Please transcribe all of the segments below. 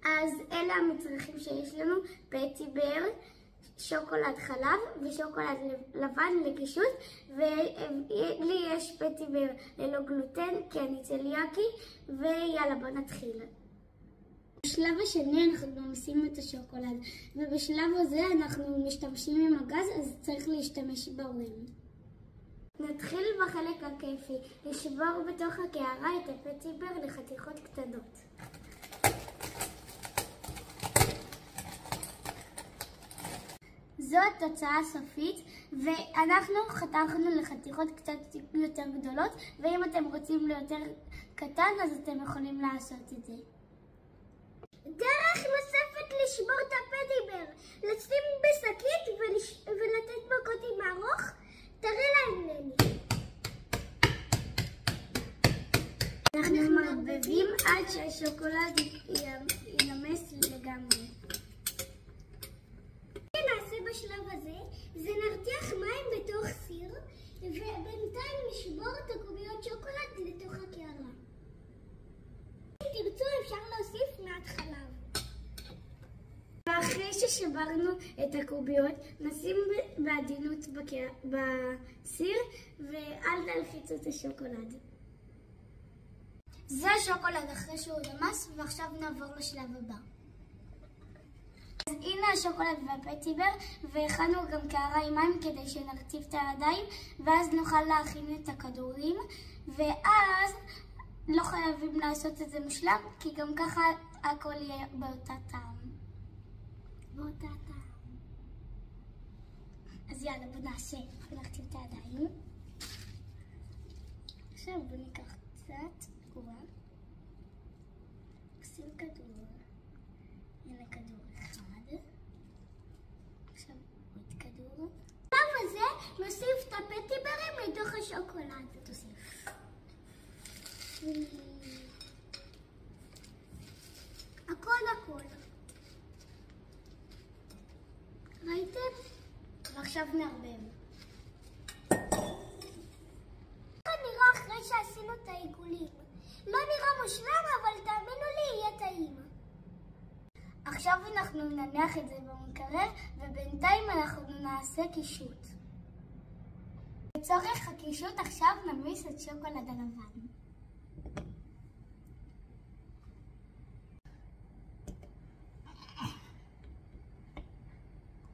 אז אלה המצרכים שיש לנו: פטי בר, שוקולד חלב ושוקולד לבן לקישוט, ולי יש פטי בר ללא גלוטן כי אני צליאקי, ויאללה בוא נתחיל. בשלב השני אנחנו ממסים את השוקולד, ובשלב הזה אנחנו משתמשים עם הגז, אז צריך להשתמש בהורים. נתחיל בחלק הכיפי, לשבור בתוך הקערה את הפטי בר לחתיכות קטנות. זו התוצאה הסופית, ואנחנו חתכנו לחתיכות קצת יותר גדולות, ואם אתם רוצים ליותר קטן אז אתם יכולים לעשות את זה. דרך נוספת לשבור את הפטי בר, לשים בשקית ולתת בו קוטים ארוך. תראה להם נני. אנחנו מערבבים עד שהשוקולד ינמס לגמרי. בשלב הזה זה נרתיח מים בתוך סיר, ובינתיים נשבור את הקוביות שוקולד לתוך הקערה. אם תרצו אפשר להוסיף מעט חלב. ואחרי ששברנו את הקוביות נשים בעדינות בסיר ואל תלחיצו את השוקולד. זה השוקולד אחרי שהוא נמס, ועכשיו נעבור לשלב הבא. אז הנה השוקולד והפטי בר, והכנו גם קערה עם מים כדי שנרטיב את הידיים, ואז נוכל להכין את הכדורים, ואז לא חייבים לעשות את זה מושלם, כי גם ככה הכל יהיה באותה טעם. אז יאללה בוא נעשה, נרטיב את הידיים. עכשיו בוא ניקח קצת קורה, נשים כדור, הנה כדור. עכשיו עוד כדור. בשלב הזה נוסיף את הפטי ברים לתוך השוקולד. תוסיף. הכל. ראיתם? ועכשיו נערבב. ככה נראה אחרי שעשינו את העיגולים. לא נראה מושלם, אבל תאמינו לי, יהיה טעים. עכשיו אנחנו נניח את זה במקרר, ובינתיים אנחנו נעשה קישוט. לצורך הקישוט עכשיו נמיס את שוקולד הלבן.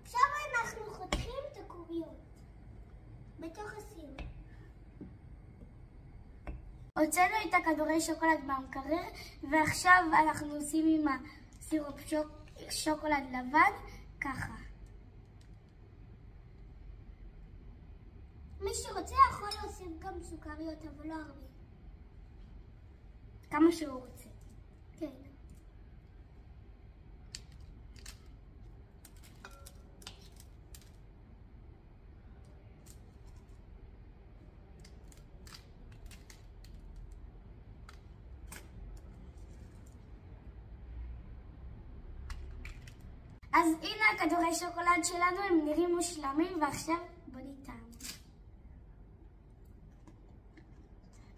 עכשיו אנחנו חותכים את הקוביות בתוך הסיר. הוצאנו את הכדורי שוקולד במקרר, ועכשיו אנחנו עושים עם סירופ שוקולד לבן, ככה. מי שרוצה יכול להוסיף גם סוכריות, אבל לא הרבה. כמה שהוא רוצה. כן. אז הנה הכדורי שוקולד שלנו, הם נראים מושלמים, ועכשיו בוא נטעם.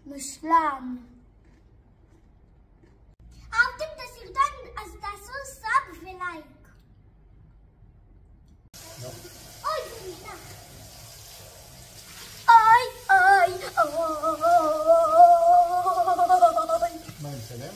מושלם. אהבתם את הסרטון? אז תעשו סאב ולייק. אוי, זה נפתח. אוי. מה, אני מצלם?